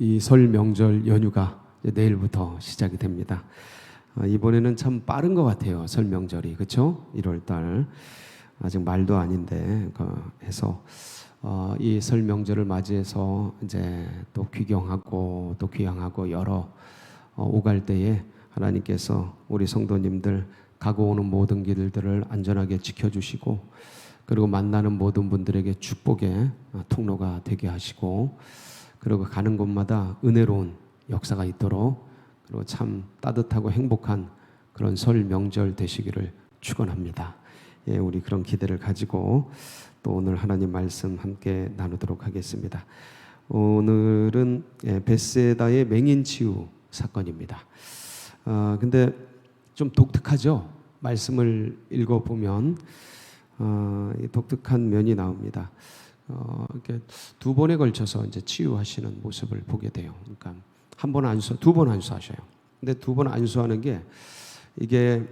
이 설 명절 연휴가 내일부터 시작이 됩니다. 이번에는 참 빠른 것 같아요. 설 명절이, 그렇죠? 1월달 아직 말도 아닌데 해서 이 설 명절을 맞이해서 이제 또 귀경하고 또 귀향하고 여러 오갈 때에 하나님께서 우리 성도님들 가고 오는 모든 길들을 안전하게 지켜주시고, 그리고 만나는 모든 분들에게 축복의 통로가 되게 하시고, 그리고 가는 곳마다 은혜로운 역사가 있도록, 그리고 참 따뜻하고 행복한 그런 설 명절 되시기를 축원합니다. 예, 우리 그런 기대를 가지고 또 오늘 하나님 말씀 함께 나누도록 하겠습니다. 오늘은 벳세다의 맹인 치유 사건입니다. 근데 좀 독특하죠? 말씀을 읽어보면 독특한 면이 나옵니다. 이렇게 두 번에 걸쳐서 이제 치유하시는 모습을 보게 돼요. 그러니까 한 번 안수, 두 번 안수하셔요. 근데 두 번 안수하는 게 이게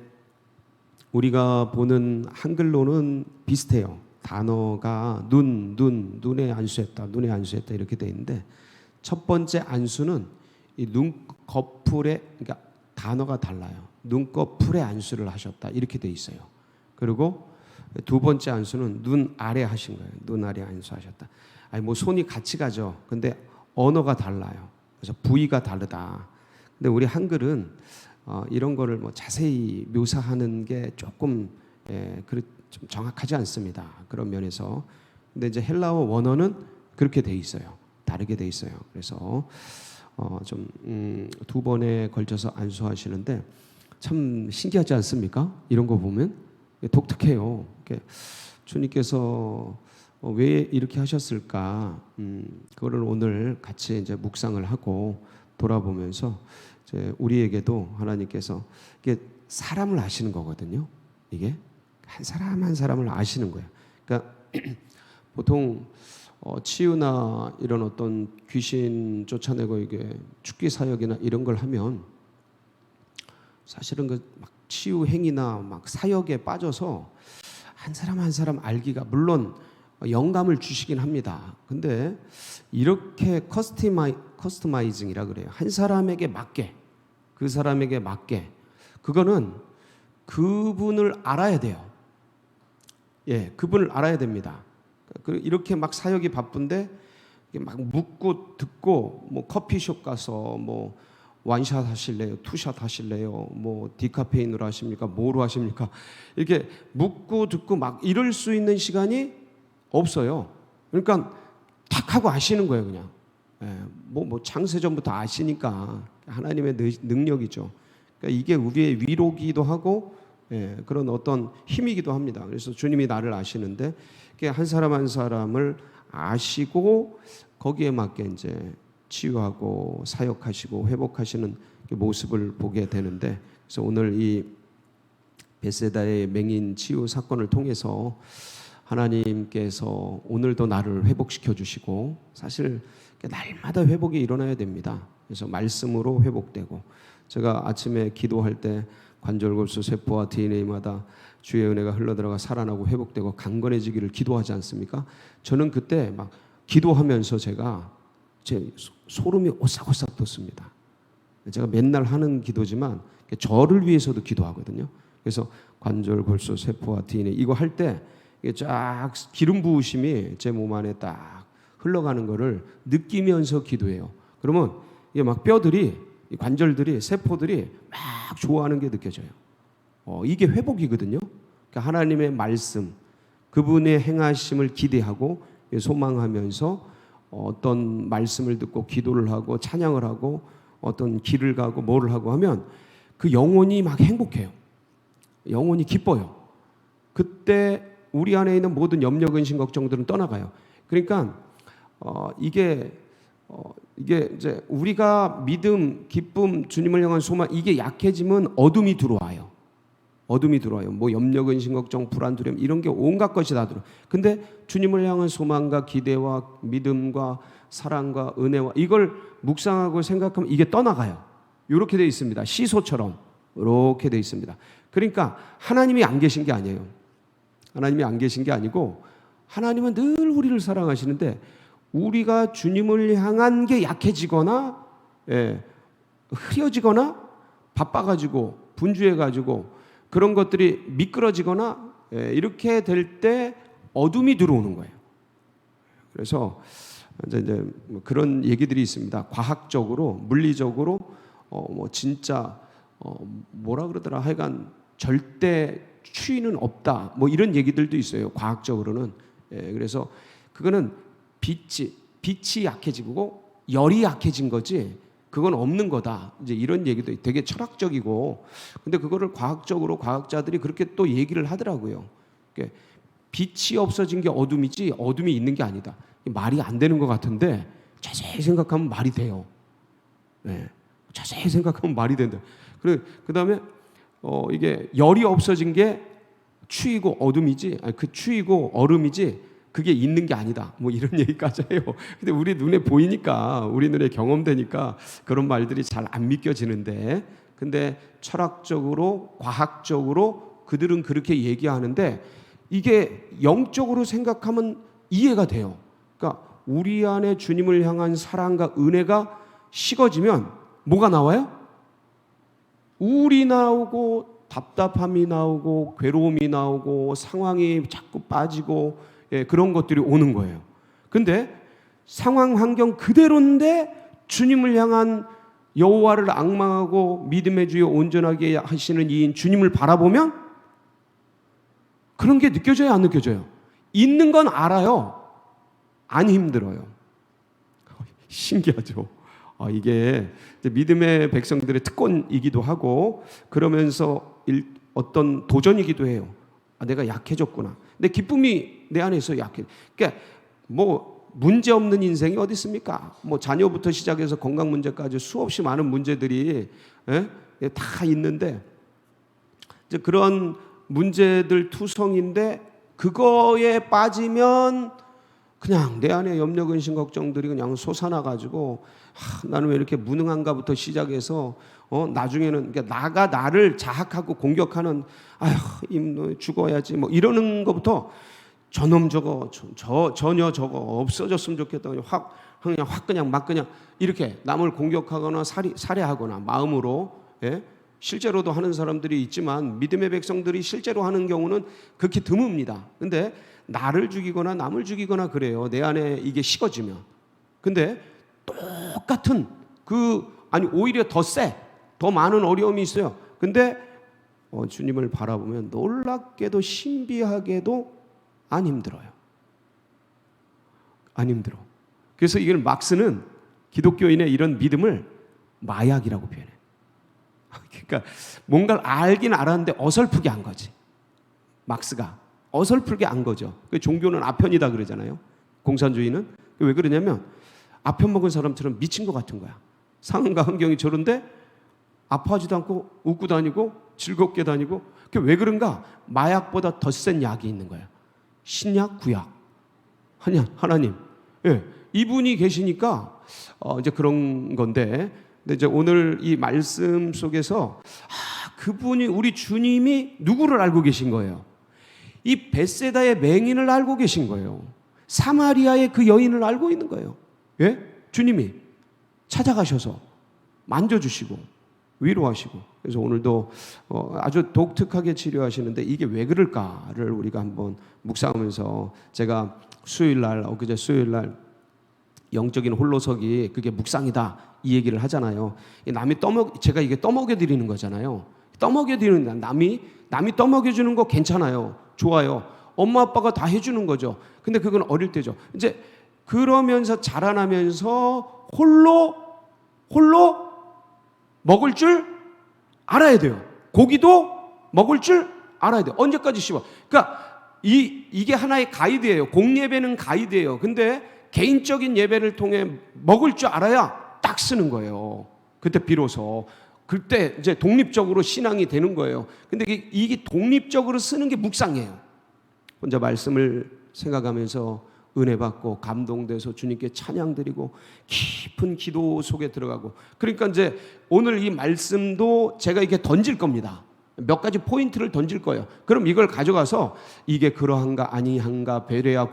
우리가 보는 한글로는 비슷해요. 단어가 눈에 안수했다, 눈에 안수했다 이렇게 돼 있는데, 첫 번째 안수는 이 눈꺼풀에, 그러니까 단어가 달라요. 눈꺼풀에 안수를 하셨다 이렇게 돼 있어요. 그리고 두 번째 안수는 눈 아래 하신 거예요. 눈 아래 안수하셨다. 아니 뭐 손이 같이 가죠. 근데 언어가 달라요. 그래서 부위가 다르다. 근데 우리 한글은 이런 거를 뭐 자세히 묘사하는 게 조금 좀 정확하지 않습니다. 그런 면에서. 근데 이제 헬라어 원어는 그렇게 돼 있어요. 다르게 돼 있어요. 그래서 좀 두 번에 걸쳐서 안수하시는데 참 신기하지 않습니까? 이런 거 보면 독특해요. 주님께서 왜 이렇게 하셨을까? 그거를 오늘 같이 이제 묵상을 하고 돌아보면서 이제 우리에게도 하나님께서 이게 사람을 아시는 거거든요. 이게 한 사람 한 사람을 아시는 거예요. 그러니까 보통 치유나 이런 어떤 귀신 쫓아내고 이게 축기 사역이나 이런 걸 하면 사실은 그 막 치유 행위나 막 사역에 빠져서 한 사람 한 사람 알기가, 물론 영감을 주시긴 합니다. 근데 이렇게 커스터마이징이라 그래요. 한 사람에게 맞게, 그 사람에게 맞게, 그거는 그분을 알아야 돼요. 예, 그분을 알아야 됩니다. 이렇게 막 사역이 바쁜데 막 묻고 듣고, 뭐 커피숍 가서 뭐 원샷 하실래요? 투샷 하실래요? 뭐 디카페인으로 하십니까? 뭐로 하십니까? 이렇게 묻고 듣고 막 이럴 수 있는 시간이 없어요. 그러니까 탁 하고 아시는 거예요, 그냥. 뭐 창세전부터 아시니까 하나님의 능력이죠. 그러니까 이게 우리의 위로기도 하고 그런 어떤 힘이기도 합니다. 그래서 주님이 나를 아시는데 한 사람 한 사람을 아시고 거기에 맞게 이제 치유하고 사역하시고 회복하시는 모습을 보게 되는데, 그래서 오늘 이 벳세다의 맹인 치유 사건을 통해서 하나님께서 오늘도 나를 회복시켜 주시고, 사실 날마다 회복이 일어나야 됩니다. 그래서 말씀으로 회복되고, 제가 아침에 기도할 때 관절골수 세포와 DNA마다 주의 은혜가 흘러들어가 살아나고 회복되고 강건해지기를 기도하지 않습니까? 저는 그때 막 기도하면서 제 소름이 오싹오싹 돋습니다. 제가 맨날 하는 기도지만 저를 위해서도 기도하거든요. 그래서 관절골수 세포와 DNA 이거 할 때 쫙 기름 부으심이 제 몸 안에 딱 흘러가는 거를 느끼면서 기도해요. 그러면 이게 막 뼈들이, 관절들이, 세포들이 막 좋아하는 게 느껴져요. 이게 회복이거든요. 그러니까 하나님의 말씀, 그분의 행하심을 기대하고 소망하면서 어떤 말씀을 듣고 기도를 하고 찬양을 하고 어떤 길을 가고 뭐를 하고 하면 그 영혼이 막 행복해요. 영혼이 기뻐요. 그때 우리 안에 있는 모든 염려, 근심, 걱정들은 떠나가요. 그러니까 이게 이제 우리가 믿음, 기쁨, 주님을 향한 소망, 이게 약해지면 어둠이 들어와요. 어둠이 들어와요. 뭐 염려, 근심, 걱정, 불안, 두려움 이런 게 온갖 것이 다 들어. 근데 주님을 향한 소망과 기대와 믿음과 사랑과 은혜와 이걸 묵상하고 생각하면 이게 떠나가요. 이렇게 돼 있습니다. 시소처럼 이렇게 돼 있습니다. 그러니까 하나님이 안 계신 게 아니에요. 하나님이 안 계신 게 아니고 하나님은 늘 우리를 사랑하시는데 우리가 주님을 향한 게 약해지거나 흐려지거나 바빠가지고 분주해가지고 그런 것들이 미끄러지거나 이렇게 될 때 어둠이 들어오는 거예요. 그래서 이제 그런 얘기들이 있습니다. 과학적으로, 물리적으로 뭐 진짜 뭐라 그러더라, 하여간 절대 추위는 없다, 뭐 이런 얘기들도 있어요. 과학적으로는. 그래서 그거는 빛이 약해지고 열이 약해진 거지 그건 없는 거다, 이제 이런 얘기도 되게 철학적이고, 근데 그거를 과학적으로 과학자들이 그렇게 또 얘기를 하더라고요. 빛이 없어진 게 어둠이지 어둠이 있는 게 아니다. 말이 안 되는 것 같은데 자세히 생각하면 말이 돼요. 자세히 생각하면 말이 된다. 그 다음에 이게 열이 없어진 게 추위고 어둠이지, 그 추위고 얼음이지 그게 있는 게 아니다, 뭐 이런 얘기까지 해요. 근데 우리 눈에 보이니까, 우리 눈에 경험되니까 그런 말들이 잘 안 믿겨지는데, 근데 철학적으로 과학적으로 그들은 그렇게 얘기하는데 이게 영적으로 생각하면 이해가 돼요. 그러니까 우리 안에 주님을 향한 사랑과 은혜가 식어지면 뭐가 나와요? 우울이 나오고 답답함이 나오고 괴로움이 나오고 상황이 자꾸 빠지고 그런 것들이 오는 거예요. 근데 상황 환경 그대로인데 주님을 향한 여호와를 앙망하고 믿음의 주여 온전하게 하시는 이인 주님을 바라보면 그런 게 느껴져요, 안 느껴져요? 있는 건 알아요. 안 힘들어요. 신기하죠? 이게 믿음의 백성들의 특권이기도 하고 그러면서 어떤 도전이기도 해요. 내가 약해졌구나. 근데 기쁨이 내 안에 있어 약해. 그러니까 뭐 문제 없는 인생이 어디 있습니까? 뭐 자녀부터 시작해서 건강 문제까지 수없이 많은 문제들이 다 있는데 이제 그런 문제들 투성인데 그거에 빠지면 그냥 내 안에 염려, 근심, 걱정들이 그냥 솟아나가지고 나는 왜 이렇게 무능한가부터 시작해서 나중에는 그러니까 나가 나를 자학하고 공격하는 아휴 죽어야지 뭐 이러는 것부터 저놈 저거 전혀 저거 없어졌으면 좋겠다, 그냥 막 그냥 이렇게 남을 공격하거나 살해하거나 마음으로 실제로도 하는 사람들이 있지만 믿음의 백성들이 실제로 하는 경우는 극히 드뭅니다. 근데 나를 죽이거나 남을 죽이거나 그래요. 내 안에 이게 식어지면. 근데 똑같은 오히려 더 많은 어려움이 있어요. 근데 주님을 바라보면 놀랍게도 신비하게도 안 힘들어요. 안 힘들어. 그래서 이걸 막스는 기독교인의 이런 믿음을 마약이라고 표현해요. 그러니까 뭔가를 알긴 알았는데 어설프게 한 거지. 막스가 어설프게 안 거죠. 종교는 아편이다 그러잖아요. 공산주의는 왜 그러냐면 아편 먹은 사람처럼 미친 것 같은 거야. 상황과 환경이 저런데 아파하지도 않고 웃고 다니고 즐겁게 다니고. 그게 왜 그런가? 마약보다 더 센 약이 있는 거야. 신약, 구약, 하나님. 이분이 계시니까 이제 그런 건데. 근데 이제 오늘 이 말씀 속에서 그분이 우리 주님이 누구를 알고 계신 거예요? 이 벳세다의 맹인을 알고 계신 거예요. 사마리아의 그 여인을 알고 있는 거예요. 주님이 찾아가셔서 만져주시고 위로하시고. 그래서 오늘도 아주 독특하게 치료하시는데 이게 왜 그럴까를 우리가 한번 묵상하면서, 제가 엊그제 수요일날 영적인 홀로서기 그게 묵상이다 이 얘기를 하잖아요. 제가 이게 떠먹여 드리는 거잖아요. 떠먹여 드리는, 남이 떠먹여 주는 거 괜찮아요. 좋아요. 엄마 아빠가 다 해주는 거죠. 근데 그건 어릴 때죠. 이제 그러면서 자라나면서 홀로 먹을 줄 알아야 돼요. 고기도 먹을 줄 알아야 돼요. 언제까지 씹어? 그러니까 이게 하나의 가이드예요. 공예배는 가이드예요. 근데 개인적인 예배를 통해 먹을 줄 알아야 딱 쓰는 거예요. 그때 비로소 그때 이제 독립적으로 신앙이 되는 거예요. 근데 이게 독립적으로 쓰는 게 묵상이에요. 혼자 말씀을 생각하면서 은혜 받고 감동돼서 주님께 찬양 드리고 깊은 기도 속에 들어가고. 그러니까 이제 오늘 이 말씀도 제가 이렇게 던질 겁니다. 몇 가지 포인트를 던질 거예요. 그럼 이걸 가져가서 이게 그러한가 아니한가 베레아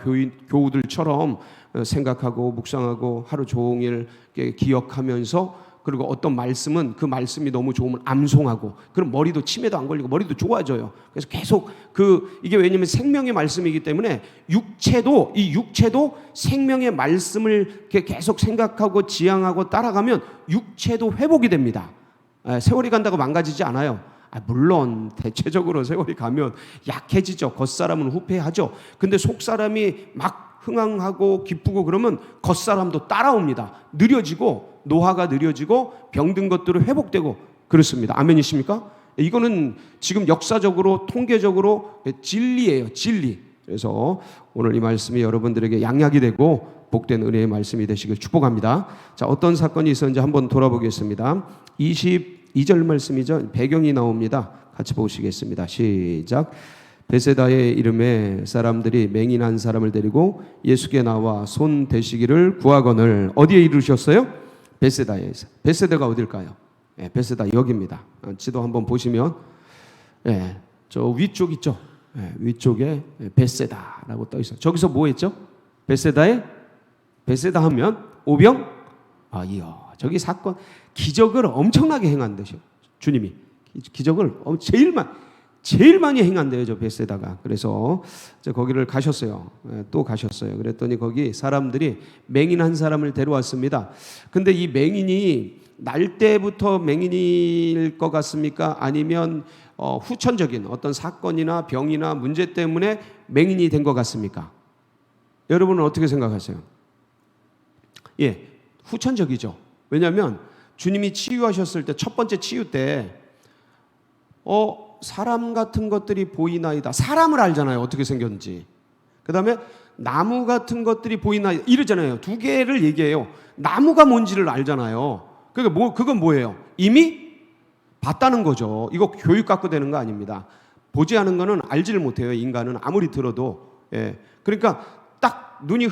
교우들처럼 생각하고 묵상하고 하루 종일 기억하면서, 그리고 어떤 말씀은 그 말씀이 너무 좋으면 암송하고, 그럼 머리도 치매도 안 걸리고 머리도 좋아져요. 그래서 계속 이게 왜냐면 생명의 말씀이기 때문에 육체도 생명의 말씀을 계속 생각하고 지향하고 따라가면 육체도 회복이 됩니다. 세월이 간다고 망가지지 않아요. 물론 대체적으로 세월이 가면 약해지죠. 겉사람은 후패하죠. 근데 속사람이 막 흥황하고 기쁘고 그러면 겉사람도 따라옵니다. 느려지고, 노화가 느려지고 병든 것들은 회복되고 그렇습니다. 아멘이십니까? 이거는 지금 역사적으로 통계적으로 진리예요. 진리. 그래서 오늘 이 말씀이 여러분들에게 양약이 되고 복된 은혜의 말씀이 되시길 축복합니다. 자, 어떤 사건이 있었는지 한번 돌아보겠습니다. 22절 말씀이죠. 배경이 나옵니다. 같이 보시겠습니다. 시작. 베세다의 이름에 사람들이 맹인한 사람을 데리고 예수께 나와 손 대시기를 구하거늘. 어디에 이르셨어요? 베세다에서. 베세다가 어딜까요? 베세다 여기입니다. 지도 한번 보시면 저 위쪽 있죠? 위쪽에 베세다라고 떠 있어요. 저기서 뭐 했죠? 베세다 하면 오병 이어. 저기 사건 기적을 엄청나게 행한대요. 주님이 기적을 제일 많이 행한대요, 저 베세다가. 그래서 거기를 가셨어요. 또 가셨어요. 그랬더니 거기 사람들이 맹인한 사람을 데려왔습니다. 근데 이 맹인이 날 때부터 맹인일 것 같습니까? 아니면 후천적인 어떤 사건이나 병이나 문제 때문에 맹인이 된 것 같습니까? 여러분은 어떻게 생각하세요? 후천적이죠. 왜냐하면 주님이 치유하셨을 때, 첫 번째 치유 때 사람 같은 것들이 보이나이다. 사람을 알잖아요. 어떻게 생겼는지. 그 다음에 나무 같은 것들이 보이나이다. 이러잖아요. 두 개를 얘기해요. 나무가 뭔지를 알잖아요. 그러니까 그건 뭐예요? 이미 봤다는 거죠. 이거 교육 갖고 되는 거 아닙니다. 보지 않은 거는 알지를 못해요. 인간은 아무리 들어도. 그러니까 딱 눈이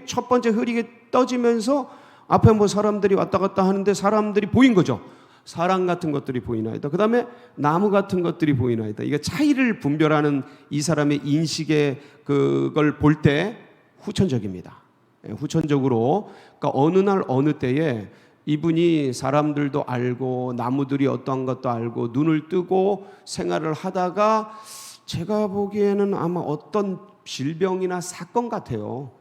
첫 번째 흐리게 떠지면서 앞에 뭐 사람들이 왔다 갔다 하는데 사람들이 보인 거죠. 사람 같은 것들이 보이나이다. 그 다음에 나무 같은 것들이 보이나이다. 이게 차이를 분별하는 이 사람의 인식의 그걸 볼 때 후천적입니다. 후천적으로, 그러니까 어느 날 어느 때에 이분이 사람들도 알고 나무들이 어떠한 것도 알고 눈을 뜨고 생활을 하다가 제가 보기에는 아마 어떤 질병이나 사건 같아요.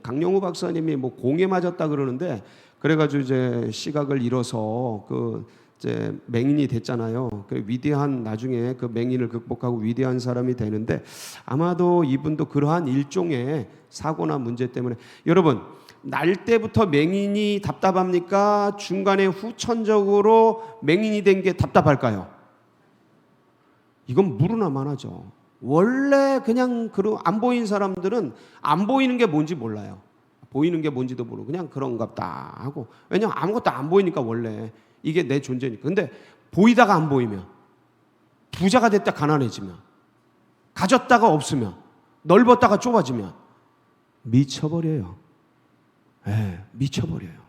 강영우 박사님이 뭐 공에 맞았다 그러는데, 그래가지고 이제 시각을 잃어서 이제 맹인이 됐잖아요. 그 위대한, 나중에 그 맹인을 극복하고 위대한 사람이 되는데, 아마도 이분도 그러한 일종의 사고나 문제 때문에. 여러분, 날 때부터 맹인이 답답합니까? 중간에 후천적으로 맹인이 된 게 답답할까요? 이건 무르나 만하죠. 원래 그냥 안 보인 사람들은 안 보이는 게 뭔지 몰라요. 보이는 게 뭔지도 모르고 그냥 그런갑다 하고. 왜냐하면 아무것도 안 보이니까, 원래 이게 내 존재니까. 근데 보이다가 안 보이면, 부자가 됐다 가난해지면, 가졌다가 없으면, 넓었다가 좁아지면 미쳐버려요. 미쳐버려요.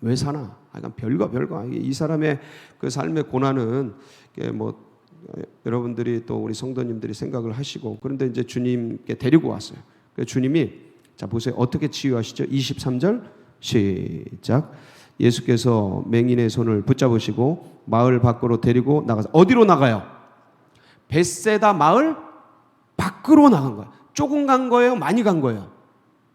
왜 사나? 약간 별거. 이 사람의 그 삶의 고난은 뭐 여러분들이 또 우리 성도님들이 생각을 하시고, 그런데 이제 주님께 데리고 왔어요. 그래서 주님이, 자 보세요. 어떻게 치유하시죠? 23절 시작. 예수께서 맹인의 손을 붙잡으시고 마을 밖으로 데리고 나가서, 어디로 나가요? 벳세다 마을 밖으로 나간 거예요. 조금 간 거예요? 많이 간 거예요?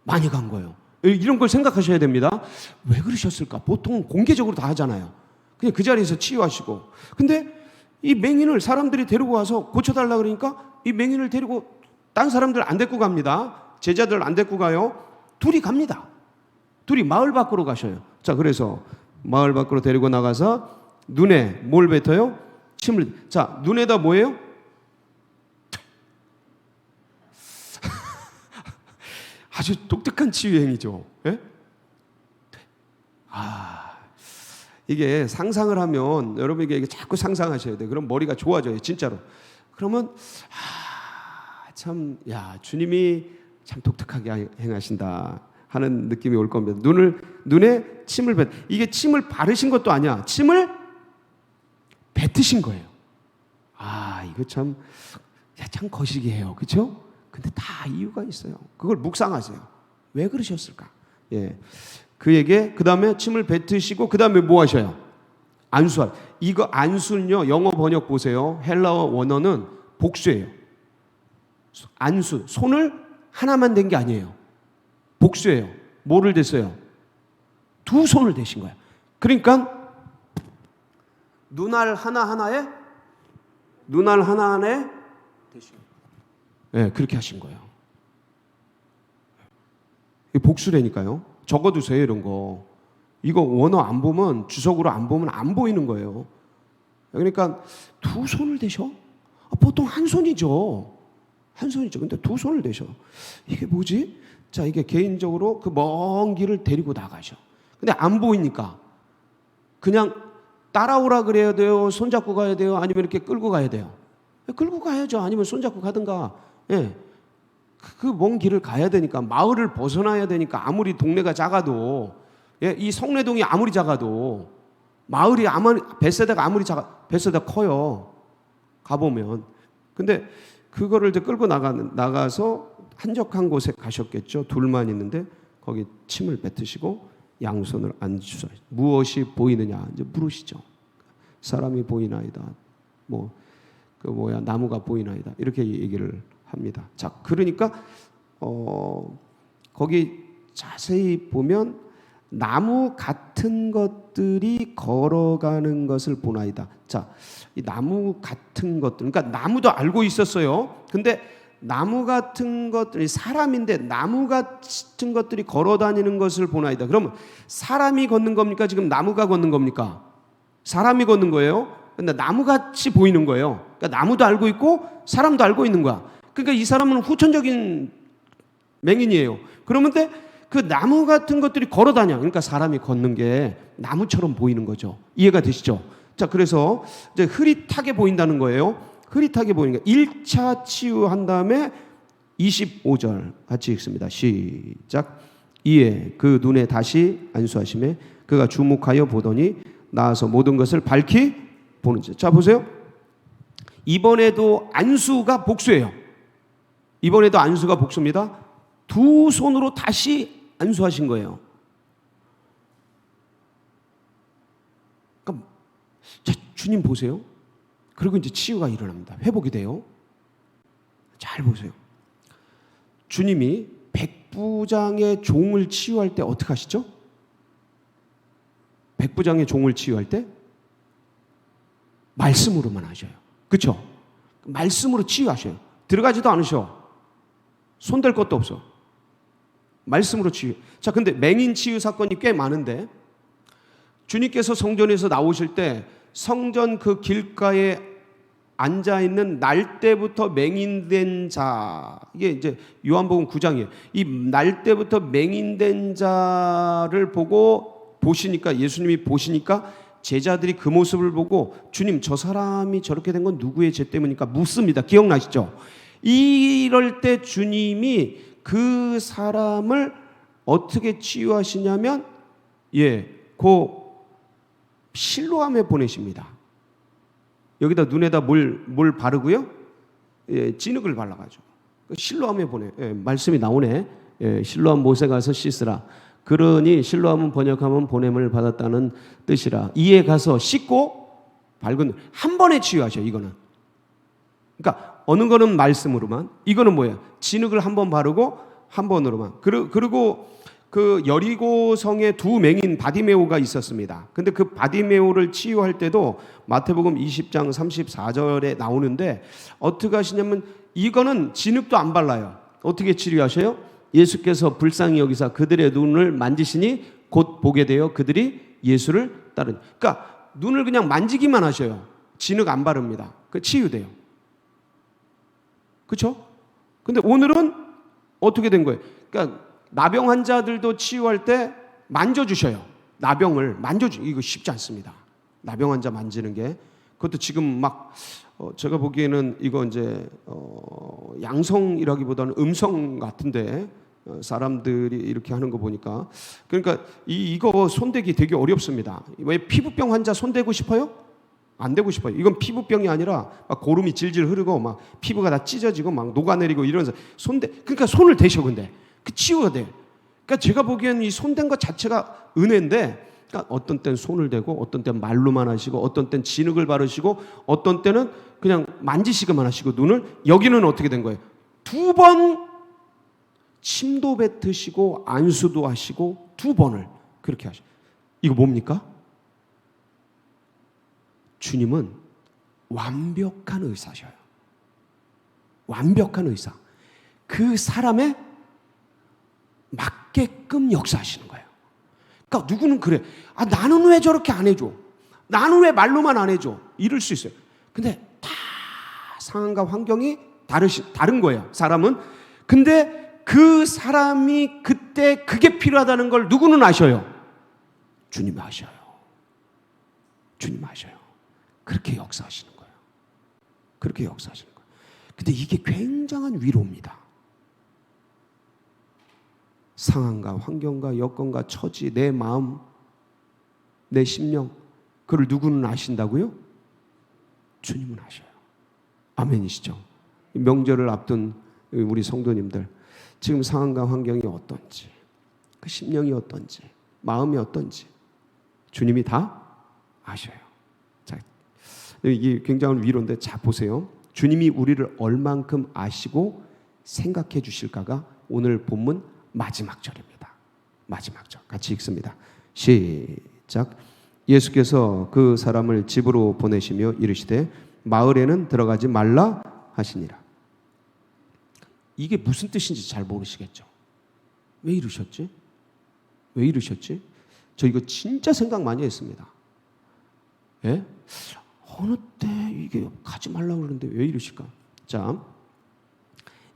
많이 간 거예요. 이런 걸 생각하셔야 됩니다. 왜 그러셨을까? 보통 공개적으로 다 하잖아요. 그냥 그 자리에서 치유하시고. 근데 이 맹인을 사람들이 데리고 와서 고쳐달라 그러니까 이 맹인을 데리고 딴 사람들 안 데리고 갑니다. 제자들 안 데리고 가요. 둘이 갑니다. 둘이 마을 밖으로 가셔요. 자, 그래서 마을 밖으로 데리고 나가서 눈에 뭘 뱉어요? 침을. 자, 눈에다 뭐예요? 아주 독특한 치유 행위죠. 이게 상상을 하면 여러분에게 이게 자꾸 상상하셔야 돼요. 그럼 머리가 좋아져요, 진짜로. 그러면 주님이 참 독특하게 행하신다 하는 느낌이 올 겁니다. 눈에 침을 이게 침을 바르신 것도 아니야. 침을 뱉으신 거예요. 이거 참 거시기해요. 그렇죠? 근데 다 이유가 있어요. 그걸 묵상하세요. 왜 그러셨을까? 예. 그에게 그다음에 침을 뱉으시고 그다음에 뭐 하셔요? 안수할. 이거 안수는요. 영어 번역 보세요. 헬라어 원어는 복수예요. 안수. 손을 하나만 댄 게 아니에요. 복수예요. 뭐를 댔어요? 두 손을 대신 거예요. 그러니까 눈알 하나하나에 대신. 네, 그렇게 하신 거예요. 복수라니까요. 적어두세요, 이런 거. 이거 원어 안 보면, 주석으로 안 보면 안 보이는 거예요. 그러니까 두 손을 대셔? 보통 한 손이죠. 한 손이죠. 근데 두 손을 대셔. 이게 뭐지? 자, 이게 개인적으로 그 먼 길을 데리고 나가셔. 근데 안 보이니까 그냥 따라오라 그래야 돼요? 손잡고 가야 돼요? 아니면 이렇게 끌고 가야 돼요? 끌고 가야죠. 아니면 손잡고 가든가. 예. 그 먼 길을 가야 되니까, 마을을 벗어나야 되니까, 아무리 동네가 작아도, 예, 이 성내동이 아무리 작아도, 마을이 벳세다가 아무리 벳세다 커요. 가보면. 근데 그거를 이제 끌고 나가서 한적한 곳에 가셨겠죠. 둘만 있는데 거기 침을 뱉으시고 양손을 안주사. 무엇이 보이느냐 이제 물으시죠. 사람이 보이나이다. 나무가 보이나이다. 이렇게 얘기를 합니다. 자, 그러니까 거기 자세히 보면 나무 같은 것들이 걸어가는 것을 보나이다. 자, 이 나무 같은 것들, 그러니까 나무도 알고 있었어요. 근데 나무 같은 것들이 사람인데 나무 같은 것들이 걸어다니는 것을 보나이다. 그러면 사람이 걷는 겁니까? 지금 나무가 걷는 겁니까? 사람이 걷는 거예요. 근데 나무같이 보이는 거예요. 그러니까 나무도 알고 있고 사람도 알고 있는 거야. 그러니까 이 사람은 후천적인 맹인이에요. 그러는데 그 나무 같은 것들이 걸어다녀. 그러니까 사람이 걷는 게 나무처럼 보이는 거죠. 이해가 되시죠? 자, 그래서 이제 흐릿하게 보인다는 거예요. 흐릿하게 보이는 게 1차 치유한 다음에 25절 같이 읽습니다. 시작. 이에 그 눈에 다시 안수하심에 그가 주목하여 보더니 나아서 모든 것을 밝히 보는지. 자, 보세요. 이번에도 안수가 복수예요. 이번에도 안수가 복수입니다. 두 손으로 다시 안수하신 거예요. 그러니까 자, 주님 보세요. 그리고 이제 치유가 일어납니다. 회복이 돼요. 잘 보세요. 주님이 백부장의 종을 치유할 때 어떻게 하시죠? 백부장의 종을 치유할 때 말씀으로만 하셔요. 그렇죠? 말씀으로 치유하셔요. 들어가지도 않으셔. 손댈 것도 없어. 말씀으로 치유. 자, 근데 맹인 치유 사건이 꽤 많은데 주님께서 성전에서 나오실 때 성전 그 길가에 앉아 있는 날 때부터 맹인된 자, 이게 이제 요한복음 9장이에요. 이 날 때부터 맹인된 자를 보시니까, 예수님이 보시니까 제자들이 그 모습을 보고 주님, 저 사람이 저렇게 된 건 누구의 죄 때문입니까? 묻습니다. 기억나시죠? 이럴 때 주님이 그 사람을 어떻게 치유하시냐면, 그 실로암에 보내십니다. 여기다 눈에다 뭘 바르고요? 진흙을 발라가지고 실로암에 보내. 말씀이 나오네. 실로암 못에 가서 씻으라. 그러니 실로암은 번역하면 보냄을 받았다는 뜻이라. 이에 가서 씻고 밝은 한 번에 치유하셔. 이거는. 그러니까 어느 거는 말씀으로만, 이거는 뭐예요? 진흙을 한 번 바르고 한 번으로만. 그리고 그 여리고 성에 두 맹인 바디메오가 있었습니다. 근데 그 바디메오를 치유할 때도 마태복음 20장 34절에 나오는데 어떻게 하시냐면 이거는 진흙도 안 발라요. 어떻게 치료하셔요? 예수께서 불쌍히 여기사 그들의 눈을 만지시니 곧 보게 되어 그들이 예수를 따르니. 그러니까 눈을 그냥 만지기만 하셔요. 진흙 안 바릅니다. 그 치유돼요. 그렇죠? 근데 오늘은 어떻게 된 거예요? 그러니까 나병 환자들도 치유할 때 만져주셔요. 나병을 이거 쉽지 않습니다. 나병 환자 만지는 게. 그것도 지금 막 제가 보기에는 이거 이제 양성이라기보다는 음성 같은데 사람들이 이렇게 하는 거 보니까. 그러니까 이거 손대기 되게 어렵습니다. 왜 피부병 환자 손대고 싶어요? 안 되고 싶어요. 이건 피부병이 아니라 막 고름이 질질 흐르고 막 피부가 다 찢어지고 막 녹아내리고 이러면서 그러니까 손을 대셔. 근데 그 치유가 돼. 그러니까 제가 보기에는 이 손댄 것 자체가 은혜인데, 그러니까 어떤 때는 손을 대고, 어떤 때는 말로만 하시고, 어떤 때는 진흙을 바르시고, 어떤 때는 그냥 만지시기만 하시고, 눈을, 여기는 어떻게 된 거예요? 2번 침도 뱉으시고 안수도 하시고 2번을 그렇게 하시고. 이거 뭡니까? 주님은 완벽한 의사셔요. 완벽한 의사. 그 사람에 맞게끔 역사하시는 거예요. 그러니까 누구는 그래. 아, 나는 왜 저렇게 안 해줘? 나는 왜 말로만 안 해줘? 이럴 수 있어요. 근데 다 상황과 환경이 다른 거예요. 사람은. 근데 그 사람이 그때 그게 필요하다는 걸 누구는 아셔요? 주님이 아셔요. 주님이 아셔요. 그렇게 역사하시는 거예요. 그렇게 역사하시는 거예요. 근데 이게 굉장한 위로입니다. 상황과 환경과 여건과 처지, 내 마음, 내 심령, 그걸 누구는 아신다고요? 주님은 아셔요. 아멘이시죠? 명절을 앞둔 우리 성도님들, 지금 상황과 환경이 어떤지, 그 심령이 어떤지, 마음이 어떤지 주님이 다 아셔요. 자, 이게 굉장한 위로인데, 자 보세요. 주님이 우리를 얼만큼 아시고 생각해 주실까가 오늘 본문 마지막 절입니다. 마지막 절 같이 읽습니다. 시작. 예수께서 그 사람을 집으로 보내시며 이르시되 마을에는 들어가지 말라 하시니라. 이게 무슨 뜻인지 잘 모르시겠죠? 왜 이러셨지? 왜 이러셨지? 저 이거 진짜 생각 많이 했습니다. 예? 어느 때 이게 가지 말라고 그러는데 왜 이러실까? 자,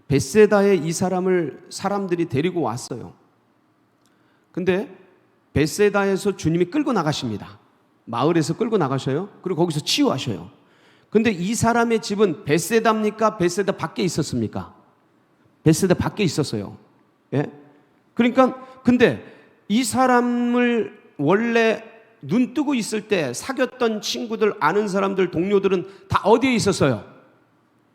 벳세다에 이 사람들이 데리고 왔어요. 근데 벳세다에서 주님이 끌고 나가십니다. 마을에서 끌고 나가셔요. 그리고 거기서 치유하셔요. 근데 이 사람의 집은 벳세다입니까? 벳세다 밖에 있었습니까? 벳세다 밖에 있었어요. 예? 그러니까 근데 이 사람을 원래 눈 뜨고 있을 때 사귀었던 친구들, 아는 사람들, 동료들은 다 어디에 있었어요?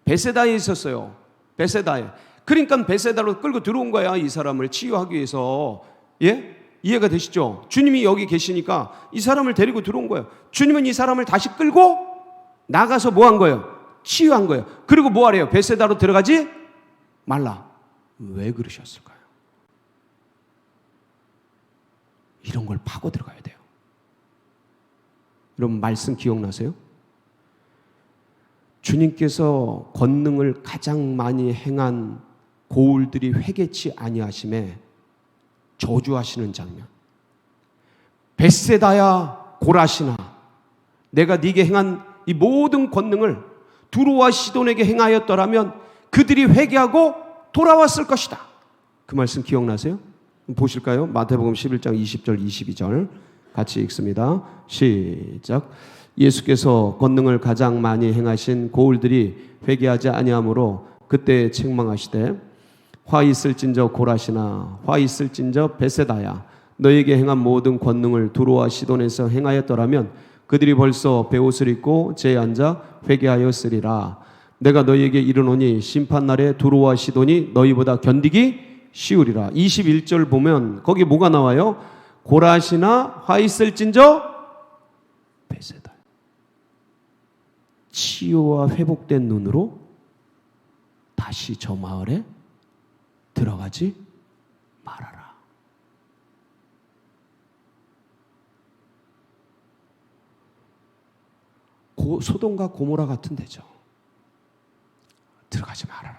벳세다에 있었어요. 벳세다에. 그러니까 벳세다로 끌고 들어온 거야, 이 사람을 치유하기 위해서. 예? 이해가 되시죠? 주님이 여기 계시니까 이 사람을 데리고 들어온 거예요. 주님은 이 사람을 다시 끌고 나가서 뭐 한 거예요? 치유한 거예요. 그리고 뭐 하래요? 벳세다로 들어가지 말라. 왜 그러셨을까요? 이런 걸 파고 들어가야 돼요. 여러분 말씀 기억나세요? 주님께서 권능을 가장 많이 행한 고울들이 회개치 아니하심에 저주하시는 장면. 벳세다야 고라시나, 내가 네게 행한 이 모든 권능을 두로와 시돈에게 행하였더라면 그들이 회개하고 돌아왔을 것이다. 그 말씀 기억나세요? 보실까요? 마태복음 11장 20절 22절 같이 읽습니다. 시작. 예수께서 권능을 가장 많이 행하신 고울들이 회개하지 아니하므로 그때 책망하시되 화 있을진저 고라시나, 화 있을진저 벳세다야, 너에게 행한 모든 권능을 두로와 시돈에서 행하였더라면 그들이 벌써 베옷을 입고 제에 앉아 회개하였으리라. 내가 너희에게 이르노니 심판날에 두로와 시돈이 너희보다 견디기 쉬우리라. 21절 보면 거기 뭐가 나와요? 고라시나 화 있을진저 벳세다. 치유와 회복된 눈으로 다시 저 마을에 들어가지 말아라. 소돔과 고모라 같은 데죠. 들어가지 말아라.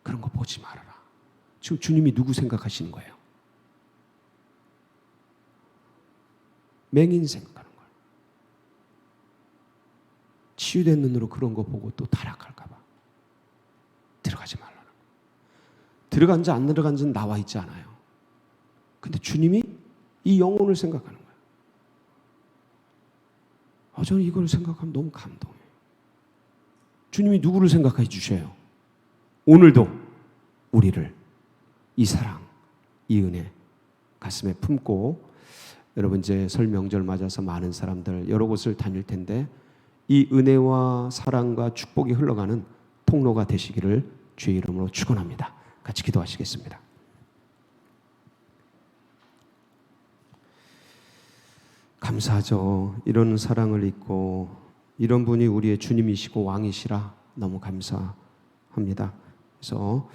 그런 거 보지 말아라. 지금 주님이 누구 생각하시는 거예요? 맹인 생각하는 거예요. 치유된 눈으로 그런 거 보고 또 타락할까 봐 들어가지 말라는 거예요. 들어간지 안 들어간지는 나와 있지 않아요. 근데 주님이 이 영혼을 생각하는 거예요. 저는 이걸 생각하면 너무 감동해요. 주님이 누구를 생각해 주셔요? 오늘도 우리를 이 사랑, 이 은혜 가슴에 품고, 여러분 이제 설 명절 맞아서 많은 사람들 여러 곳을 다닐 텐데 이 은혜와 사랑과 축복이 흘러가는 통로가 되시기를 주의 이름으로 축원합니다. 같이 기도하시겠습니다. 감사하죠. 이런 사랑을 잊고 이런 분이 우리의 주님이시고 왕이시라 너무 감사합니다. 그래서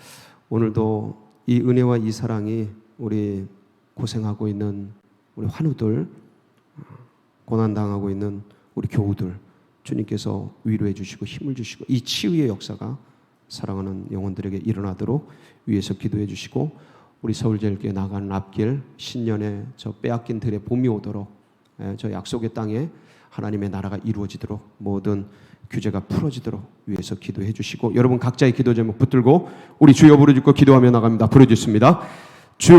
오늘도 이 은혜와 이 사랑이 우리 고생하고 있는 우리 환우들, 고난당하고 있는 우리 교우들, 주님께서 위로해 주시고 힘을 주시고 이 치유의 역사가 사랑하는 영혼들에게 일어나도록 위에서 기도해 주시고, 우리 서울제일교회 나가는 앞길 신년에 저 빼앗긴 들에 봄이 오도록, 저 약속의 땅에 하나님의 나라가 이루어지도록, 모든 규제가 풀어지도록 위해서 기도해 주시고, 여러분 각자의 기도 제목 붙들고 우리 주여 부르짖고 기도하며 나갑니다. 부르짖습니다. 주여